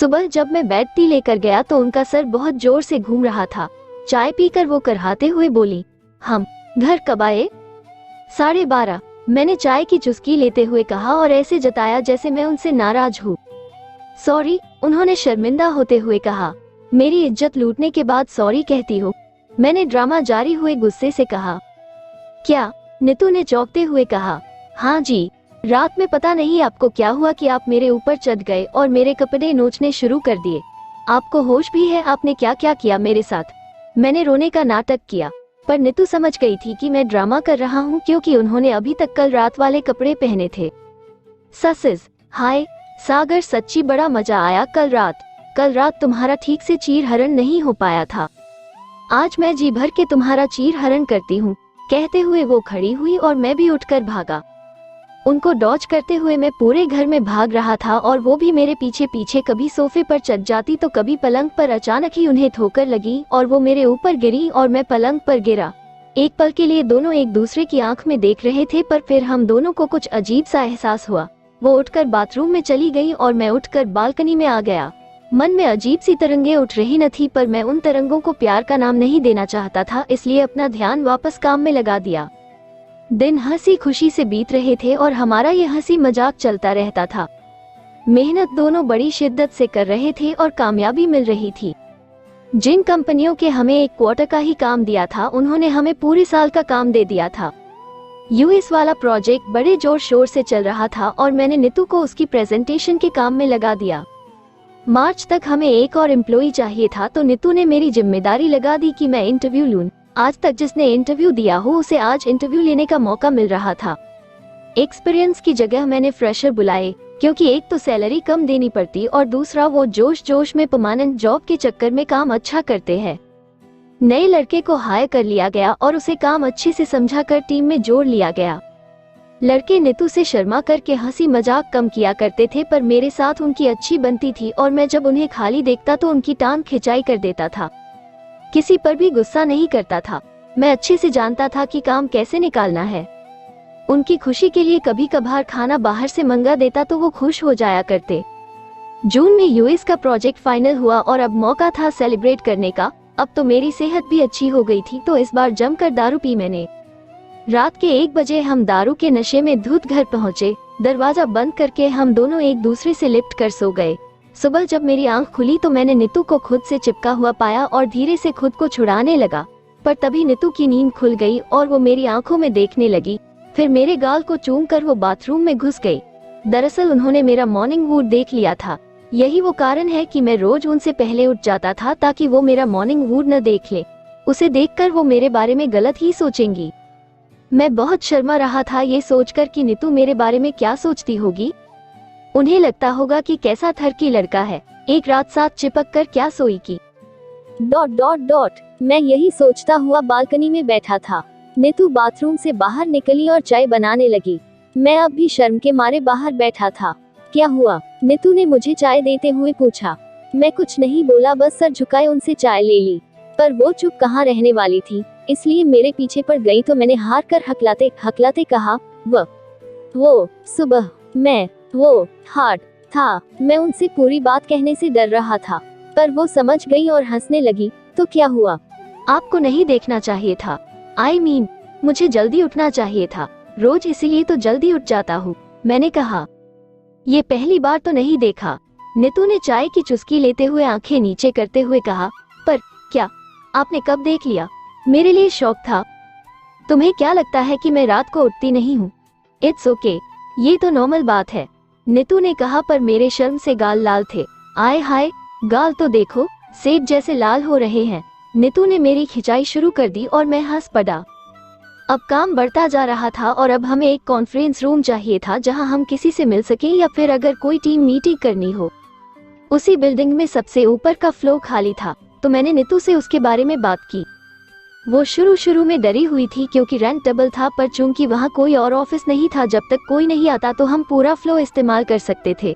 सुबह जब मैं बेड टी लेकर गया तो उनका सर बहुत जोर से घूम रहा था। चाय पीकर वो करहाते हुए बोली, हम घर कब आए? 12:30। मैंने चाय की चुस्की लेते हुए कहा और ऐसे जताया जैसे मैं उनसे नाराज हूँ। सॉरी, उन्होंने शर्मिंदा होते हुए कहा। मेरी इज्जत लूटने के बाद सॉरी कहती हो? मैंने ड्रामा जारी हुए गुस्से से कहा। क्या? नीतू ने चौंकते हुए कहा। हाँ जी, रात में पता नहीं आपको क्या हुआ कि आप मेरे ऊपर चढ़ गए और मेरे कपड़े नोचने शुरू कर दिए। आपको होश भी है आपने क्या क्या किया मेरे साथ? मैंने रोने का नाटक किया, पर नीतू समझ गई थी कि मैं ड्रामा कर रहा हूँ क्योंकि उन्होंने अभी तक कल रात वाले कपड़े पहने थे। ससेस, हाय सागर, सच्ची बड़ा मजा आया कल रात तुम्हारा ठीक से चीर हरण नहीं हो पाया था। आज मैं जी भर के तुम्हारा चीर हरण करती हूँ। कहते हुए वो खड़ी हुई और मैं भी उठकर भागा। उनको डॉज करते हुए मैं पूरे घर में भाग रहा था और वो भी मेरे पीछे पीछे। कभी सोफे पर चढ़ जाती तो कभी पलंग पर। अचानक ही उन्हें ठोकर लगी और वो मेरे ऊपर गिरी और मैं पलंग पर गिरा। एक पल के लिए दोनों एक दूसरे की आंख में देख रहे थे, पर फिर हम दोनों को कुछ अजीब सा एहसास हुआ। वो उठकर बाथरूम में चली गई और मैं उठकर बालकनी में आ गया। मन में अजीब सी तरंगें उठ रही न थी, पर मैं उन तरंगों को प्यार का नाम नहीं देना चाहता था, इसलिए अपना ध्यान वापस काम में लगा दिया। दिन हंसी खुशी से बीत रहे थे और हमारा ये हंसी मजाक चलता रहता था। मेहनत दोनों बड़ी शिद्दत से कर रहे थे और कामयाबी मिल रही थी। जिन कंपनियों के हमें एक क्वार्टर का ही काम दिया था, उन्होंने हमें पूरे साल का काम दे दिया था। यूएस वाला प्रोजेक्ट बड़े जोर शोर से चल रहा था और मैंने नीतू को उसकी प्रेजेंटेशन के काम में लगा दिया। मार्च तक हमें एक और एम्प्लॉई चाहिए था, तो नीतू ने मेरी जिम्मेदारी लगा दी कि मैं इंटरव्यू लूं। आज तक जिसने इंटरव्यू दिया हो उसे आज इंटरव्यू लेने का मौका मिल रहा था। एक्सपीरियंस की जगह मैंने फ्रेशर बुलाए, क्योंकि एक तो सैलरी कम देनी पड़ती और दूसरा वो जोश जोश में परमानेंट जॉब के चक्कर में काम अच्छा करते हैं। नए लड़के को हायर कर लिया गया और उसे काम अच्छे से समझा कर टीम में जोड़ लिया गया। लड़के नीतू से शर्मा करके हंसी मजाक कम किया करते थे, पर मेरे साथ उनकी अच्छी बनती थी और मैं जब उन्हें खाली देखता तो उनकी टांग खिंचाई कर देता था। किसी पर भी गुस्सा नहीं करता था। मैं अच्छे से जानता था कि काम कैसे निकालना है। उनकी खुशी के लिए कभी कभार खाना बाहर से मंगा देता तो वो खुश हो जाया करते। जून में यूएस का प्रोजेक्ट फाइनल हुआ और अब मौका था सेलिब्रेट करने का। अब तो मेरी सेहत भी अच्छी हो गई थी, तो इस बार जमकर दारू पी मैंने। रात के 1 बजे हम दारू के नशे में धुत घर पहुंचे। दरवाजा बंद करके हम दोनों एक दूसरे से लिपट कर सो गए। सुबह जब मेरी आंख खुली तो मैंने नीतू को खुद से चिपका हुआ पाया और धीरे से खुद को छुड़ाने लगा, पर तभी नीतू की नींद खुल गई और वो मेरी आंखों में देखने लगी। फिर मेरे गाल को चूमकर वो बाथरूम में घुस गई। दरअसल उन्होंने मेरा मॉर्निंग वूड देख लिया था। यही वो कारण है कि मैं रोज उनसे पहले उठ जाता था, ताकि वो मेरा मॉर्निंग वूड न देख ले। उसे देखकर वो मेरे बारे में गलत ही सोचेंगी। मैं बहुत शर्मा रहा था ये सोचकर कि नीतू मेरे बारे में क्या सोचती होगी। उन्हें लगता होगा कि कैसा थरकी लड़का है, एक रात साथ चिपक कर क्या सोई की। ... मैं यही सोचता हुआ बालकनी में बैठा था। नीतू बाथरूम से बाहर निकली और चाय बनाने लगी। मैं अब भी शर्म के मारे बाहर बैठा था। क्या हुआ? नीतू ने मुझे चाय देते हुए पूछा। मैं कुछ नहीं बोला, बस सर झुकाए उनसे चाय ले ली। पर वो चुप कहाँ रहने वाली थी, इसलिए मेरे पीछे पड़ गई तो मैंने हार कर हकलाते हकलाते कहा, वो सुबह मैं वो हार्ड था। मैं उनसे पूरी बात कहने से डर रहा था, पर वो समझ गई और हंसने लगी। तो क्या हुआ? आपको नहीं देखना चाहिए था। I mean, मुझे जल्दी उठना चाहिए था, रोज इसीलिए तो जल्दी उठ जाता हूँ। मैंने कहा। ये पहली बार तो नहीं देखा। नीतू ने चाय की चुस्की लेते हुए आंखें नीचे करते हुए कहा। पर क्या? आपने कब देख लिया? मेरे लिए शौक था। तुम्हें क्या लगता है कि मैं रात को उठती नहीं हूँ? इट्स ओके, ये तो नॉर्मल बात है, नीतू ने कहा, पर मेरे शर्म से गाल लाल थे। आय हाय, गाल तो देखो, सेब जैसे लाल हो रहे हैं। नीतू ने मेरी खिंचाई शुरू कर दी और मैं हंस पड़ा। अब काम बढ़ता जा रहा था और अब हमें एक कॉन्फ्रेंस रूम चाहिए था जहां हम किसी से मिल सकें या फिर अगर कोई टीम मीटिंग करनी हो। उसी बिल्डिंग में सबसे ऊपर का फ्लोर खाली था, तो मैंने नीतू से उसके बारे में बात की। वो शुरू में डरी हुई थी क्योंकि रेंट डबल था, पर चूंकि वहाँ कोई और ऑफिस नहीं था, जब तक कोई नहीं आता तो हम पूरा फ्लोर इस्तेमाल कर सकते थे।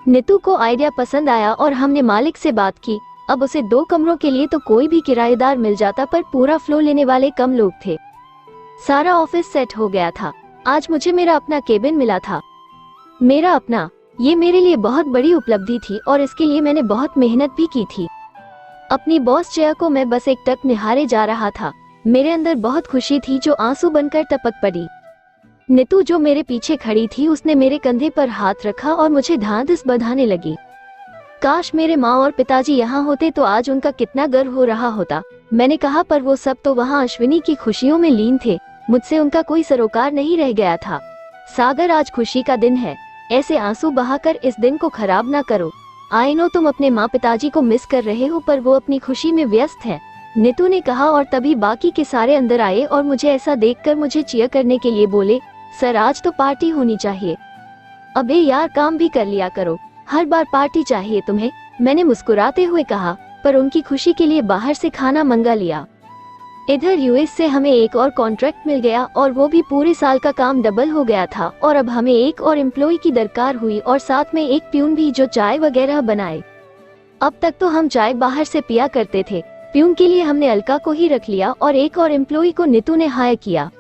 नीतू को आइडिया पसंद आया और हमने मालिक से बात की। अब उसे 2 कमरों के लिए तो कोई भी किराएदार मिल जाता, पर पूरा फ्लोर लेने वाले कम लोग थे। सारा ऑफिस सेट हो गया था। आज मुझे मेरा अपना केबिन मिला था। मेरा अपना ये मेरे लिए बहुत बड़ी उपलब्धि थी और इसके लिए मैंने बहुत मेहनत भी की थी। अपनी बॉस जया को मैं बस एकटक निहारे जा रहा था। मेरे अंदर बहुत खुशी थी जो आंसू बनकर टपक पड़ी। नीतू जो मेरे पीछे खड़ी थी उसने मेरे कंधे पर हाथ रखा और मुझे ढांढस बंधाने लगी। काश मेरे माँ और पिताजी यहाँ होते तो आज उनका कितना गर्व हो रहा होता। मैंने कहा पर वो सब तो वहाँ अश्विनी की खुशियों में लीन थे, मुझसे उनका कोई सरोकार नहीं रह गया था। सागर आज खुशी का दिन है, ऐसे आंसू बहाकर इस दिन को खराब ना करो। आई नो तुम अपने माँ पिताजी को मिस कर रहे हो पर वो अपनी खुशी में व्यस्त हैं, नीतू ने कहा और तभी बाकी के सारे अंदर आए और मुझे ऐसा देखकर मुझे चीयर करने के लिए बोले, सर आज तो पार्टी होनी चाहिए। अबे यार काम भी कर लिया करो, हर बार पार्टी चाहिए तुम्हें, मैंने मुस्कुराते हुए कहा, पर उनकी खुशी के लिए बाहर से खाना मंगा लिया। इधर यूएस से हमें एक और कॉन्ट्रैक्ट मिल गया और वो भी पूरे साल का काम डबल हो गया था और अब हमें एक और एम्प्लॉय की दरकार हुई और साथ में एक प्यून भी जो चाय वगैरह बनाए। अब तक तो हम चाय बाहर से पिया करते थे, प्यून के लिए हमने अलका को ही रख लिया और एक और एम्प्लॉय को नीतू ने हायर किया।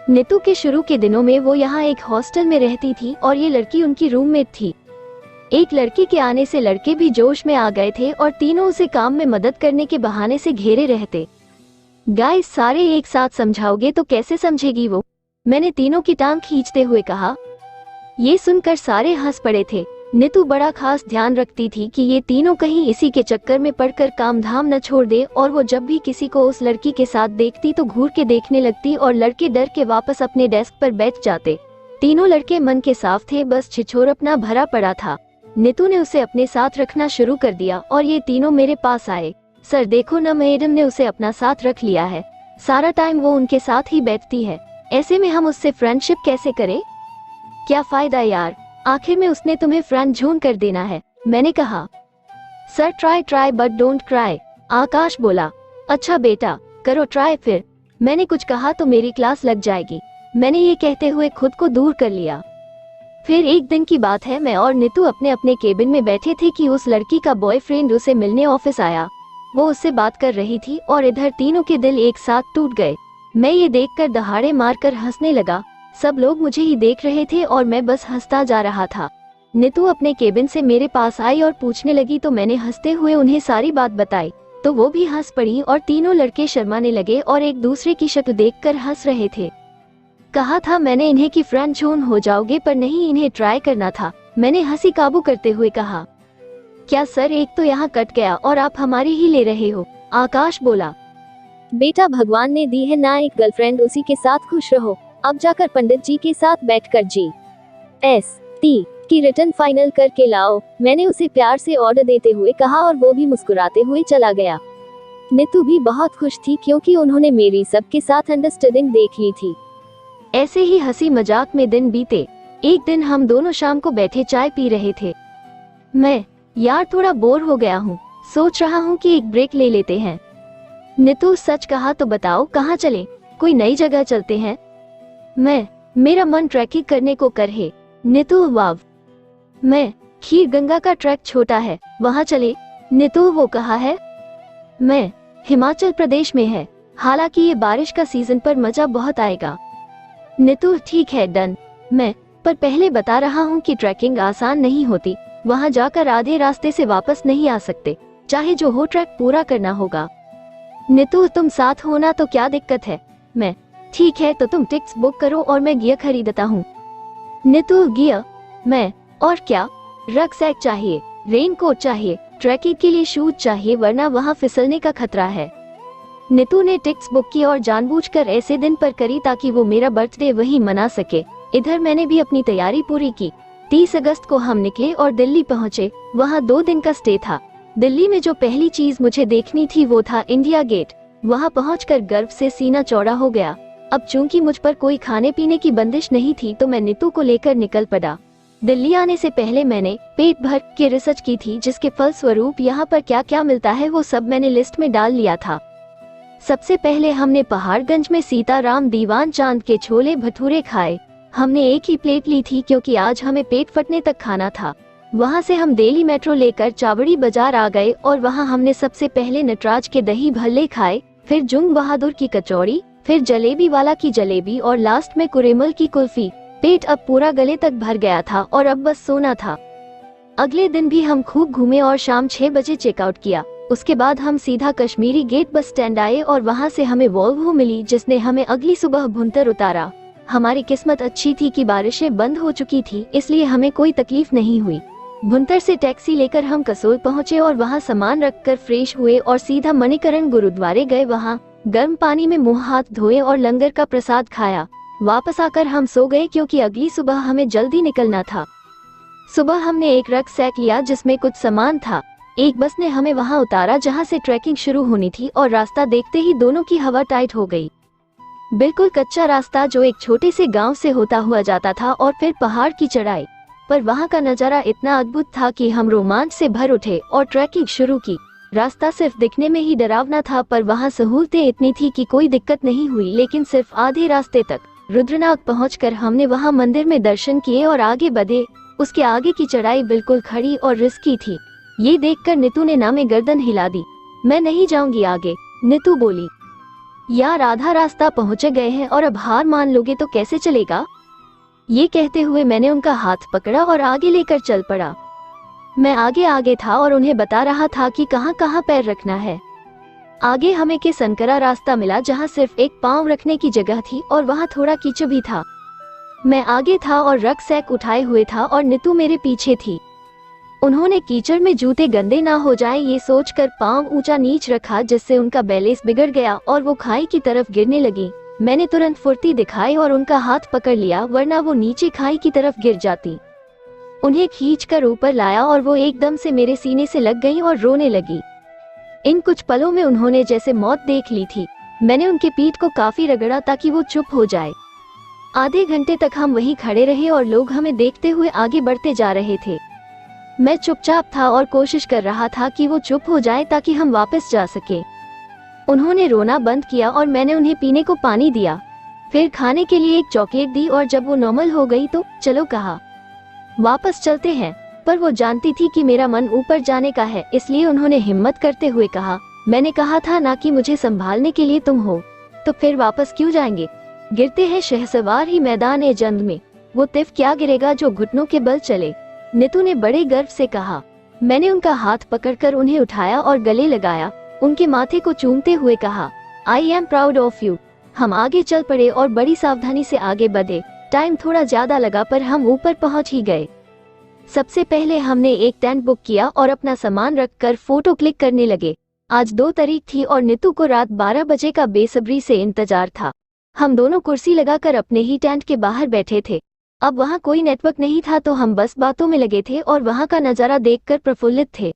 नीतू के शुरू के दिनों में वो यहाँ एक हॉस्टल में रहती थी और ये लड़की उनकी रूममेट थी। एक लड़की के आने से लड़के भी जोश में आ गए थे और तीनों उसे काम में मदद करने के बहाने से घेरे रहते। गाइस सारे एक साथ समझाओगे तो कैसे समझेगी वो, मैंने तीनों की टांग खींचते हुए कहा। ये सुनकर सारे हंस पड़े थे। नीतू बड़ा खास ध्यान रखती थी कि ये तीनों कहीं इसी के चक्कर में पड़कर काम धाम न छोड़ दे और वो जब भी किसी को उस लड़की के साथ देखती तो घूर के देखने लगती और लड़के डर के वापस अपने डेस्क पर बैठ जाते। तीनों लड़के मन के साफ थे, बस छिछोरपना भरा पड़ा था। नीतू ने उसे अपने साथ रखना शुरू कर दिया और ये तीनों मेरे पास आए। सर देखो ना, मैडम ने उसे अपना साथ रख लिया है, सारा टाइम वो उनके साथ ही बैठती है, ऐसे में हम उससे फ्रेंडशिप कैसे करें? क्या फायदा यार, आखिर में उसने तुम्हें फ्रेंड जोन कर देना है, मैंने कहा। Sir try but don't cry, Akash बोला। अच्छा बेटा करो ट्राई फिर, मैंने कुछ कहा तो मेरी क्लास लग जाएगी, मैंने ये कहते हुए खुद को दूर कर लिया। फिर एक दिन की बात है, मैं और नीतू अपने अपने केबिन में बैठे थे कि उस लड़की का बॉयफ्रेंड उसे मिलने ऑफिस आया। वो उससे बात कर रही थी और इधर तीनों के दिल एक साथ टूट गए। मैं ये देखकर दहाड़े मारकर हंसने लगा। सब लोग मुझे ही देख रहे थे और मैं बस हंसता जा रहा था। नीतू अपने केबिन से मेरे पास आई और पूछने लगी तो मैंने हंसते हुए उन्हें सारी बात बताई तो वो भी हंस पड़ी और तीनों लड़के शर्माने लगे और एक दूसरे की शक्ल देखकर हंस रहे थे। कहा था मैंने इन्हें कि फ्रेंड जोन हो जाओगे, पर नहीं, इन्हें ट्राई करना था, मैंने हंसी काबू करते हुए कहा। क्या सर, एक तो यहाँ कट गया और आप हमारी ही ले रहे हो, आकाश बोला। बेटा भगवान ने दी है ना एक गर्लफ्रेंड, उसी के साथ खुश रहो, अब जाकर पंडित जी के साथ बैठकर GST की रिटर्न फाइनल करके लाओ, मैंने उसे प्यार से ऑर्डर देते हुए कहा और वो भी मुस्कुराते हुए चला गया। नीतू भी बहुत खुश थी क्योंकि उन्होंने मेरी सबके साथ अंडरस्टैंडिंग देख ली थी। ऐसे ही हंसी मजाक में दिन बीते। एक दिन हम दोनों शाम को बैठे चाय पी रहे थे। मैं, यार थोड़ा बोर हो गया हूँ, सोच रहा हूँ कि एक ब्रेक ले लेते हैं। नीतू सच कहा तो बताओ कहाँ चले, कोई नई जगह चलते हैं? मैं, मेरा मन ट्रैकिंग करने को कर है। नीतू वाव। मैं, खीर गंगा का ट्रैक छोटा है, वहाँ चले। नीतू वो कहा है? मैं, हिमाचल प्रदेश में है, हालांकि ये बारिश का सीजन पर मजा बहुत आएगा। नीतू ठीक है डन। मैं, पर पहले बता रहा हूँ कि ट्रैकिंग आसान नहीं होती, वहाँ जाकर आधे रास्ते से वापस नहीं आ सकते, चाहे जो हो ट्रैक पूरा करना होगा। नीतू तुम साथ होना तो क्या दिक्कत है? मैं, ठीक है तो तुम टिकट्स बुक करो और मैं गियर खरीदता हूँ। नीतू गियर? मैं, और क्या? रक्सैक चाहिए, रेनकोट चाहिए, ट्रैकिंग के लिए शूज चाहिए वरना वहाँ फिसलने का खतरा है। नीतू ने टिकट्स बुक की और जानबूझकर ऐसे दिन पर करी ताकि वो मेरा बर्थडे वही मना सके। इधर मैंने भी अपनी तैयारी पूरी की। 30 अगस्त को हम निकले और दिल्ली पहुँचे। वहाँ 2 दिन का स्टे था। दिल्ली में जो पहली चीज मुझे देखनी थी वो था इंडिया गेट। वहाँ पहुँचकर गर्व से सीना चौड़ा हो गया। अब चूंकि मुझ पर कोई खाने पीने की बंदिश नहीं थी तो मैं नीतू को लेकर निकल पड़ा। दिल्ली आने से पहले मैंने पेट भर के रिसर्च की थी, जिसके फलस्वरूप यहाँ पर क्या क्या मिलता है वो सब मैंने लिस्ट में डाल लिया था। सबसे पहले हमने पहाड़गंज में सीताराम दीवान चांद के छोले भटूरे खाए। हमने एक ही प्लेट ली थी क्योंकि आज हमें पेट फटने तक खाना था। वहाँ से हम दिल्ली मेट्रो लेकर चावड़ी बाजार आ गए और वहाँ हमने सबसे पहले नटराज के दही भल्ले खाए, फिर जुंग बहादुर की कचौड़ी, फिर जलेबी वाला की जलेबी और लास्ट में कुरेमल की कुल्फी। पेट अब पूरा गले तक भर गया था और अब बस सोना था। अगले दिन भी हम खूब घूमे और शाम 6 बजे चेकआउट किया। उसके बाद हम सीधा कश्मीरी गेट बस स्टैंड आए और वहां से हमें वॉल्वो मिली जिसने हमें अगली सुबह भुंतर उतारा। हमारी किस्मत अच्छी थी कि बारिशें बंद हो चुकी थी, इसलिए हमें कोई तकलीफ नहीं हुई। भुंतर से टैक्सी लेकर हम कसोल पहुंचे और वहां सामान रखकर फ्रेश हुए और सीधा मणिकरण गुरुद्वारे गए। वहां गर्म पानी में मुंह हाथ धोए और लंगर का प्रसाद खाया। वापस आकर हम सो गए क्योंकि अगली सुबह हमें जल्दी निकलना था। सुबह हमने एक रग सैक लिया जिसमें कुछ सामान था। एक बस ने हमें वहां उतारा जहां से ट्रैकिंग शुरू होनी थी और रास्ता देखते ही दोनों की हवा टाइट हो गई। बिल्कुल कच्चा रास्ता जो एक छोटे से गांव से होता हुआ जाता था और फिर पहाड़ की चढ़ाई। पर वहां का नजारा इतना अद्भुत था कि हम रोमांच से भर उठे और ट्रैकिंग शुरू की। रास्ता सिर्फ दिखने में ही डरावना था पर वहां सहूलतें इतनी थी कि कोई दिक्कत नहीं हुई। लेकिन सिर्फ आधे रास्ते तक रुद्रनाग पहुंचकर हमने वहां मंदिर में दर्शन किए और आगे बढ़े। उसके आगे की चढ़ाई बिल्कुल खड़ी और रिस्की थी। ये देखकर नीतू ने ना में गर्दन हिला दी। मैं नहीं जाऊंगी आगे, नीतू बोली। यार आधा रास्ता पहुंचे गए हैं और अब हार मान लोगे तो कैसे चलेगा। ये कहते हुए मैंने उनका हाथ पकड़ा और आगे लेकर चल पड़ा। मैं आगे आगे था और उन्हें बता रहा था कि कहाँ कहाँ पैर रखना है। आगे हमें के संकरा रास्ता मिला जहाँ सिर्फ एक पांव रखने की जगह थी और वहाँ थोड़ा कीचड़ भी था। मैं आगे था और रग सैक उठाए हुए था और नीतू मेरे पीछे थी। उन्होंने कीचड़ में जूते गंदे ना हो जाएं ये सोचकर पांव ऊंचा नीच रखा जिससे उनका बैलेंस बिगड़ गया और वो खाई की तरफ गिरने लगी। मैंने तुरंत फुर्ती दिखाई और उनका हाथ पकड़ लिया वरना वो नीचे खाई की तरफ गिर जाती। उन्हें खींचकर ऊपर लाया और वो एकदम से मेरे सीने से लग गईं और रोने लगी। इन कुछ पलों में उन्होंने जैसे मौत देख ली थी। मैंने उनके पीठ को काफी रगड़ा ताकि वो चुप हो जाए। आधे घंटे तक हम वहीं खड़े रहे और लोग हमें देखते हुए आगे बढ़ते जा रहे थे। मैं चुपचाप था और कोशिश कर रहा था कि वो चुप हो जाए ताकि हम वापस जा सके। उन्होंने रोना बंद किया और मैंने उन्हें पीने को पानी दिया, फिर खाने के लिए एक चॉकलेट दी और जब वो नॉर्मल हो गई तो चलो कहा वापस चलते हैं। पर वो जानती थी कि मेरा मन ऊपर जाने का है, इसलिए उन्होंने हिम्मत करते हुए कहा, मैंने कहा था ना कि मुझे संभालने के लिए तुम हो, तो फिर वापस क्यों जाएंगे। गिरते हैं शहसवार ही मैदान ए जंग में, वो तिफ क्या गिरेगा जो घुटनों के बल चले। नीतू ने बड़े गर्व से कहा। मैंने उनका हाथ पकड़कर उन्हें उठाया और गले लगाया, उनके माथे को चूमते हुए कहा, I am proud of you. हम आगे चल पड़े और बड़ी सावधानी से आगे बढ़े। टाइम थोड़ा ज्यादा लगा पर हम ऊपर पहुंच ही गए। सबसे पहले हमने एक टेंट बुक किया और अपना सामान रखकर फोटो क्लिक करने लगे। आज 2 तारीख थी और नीतू को रात 12 बजे का बेसब्री से इंतजार था। हम दोनों कुर्सी लगाकर अपने ही टेंट के बाहर बैठे थे। अब वहाँ कोई नेटवर्क नहीं था तो हम बस बातों में लगे थे और वहाँ का नज़ारा देखकर प्रफुल्लित थे।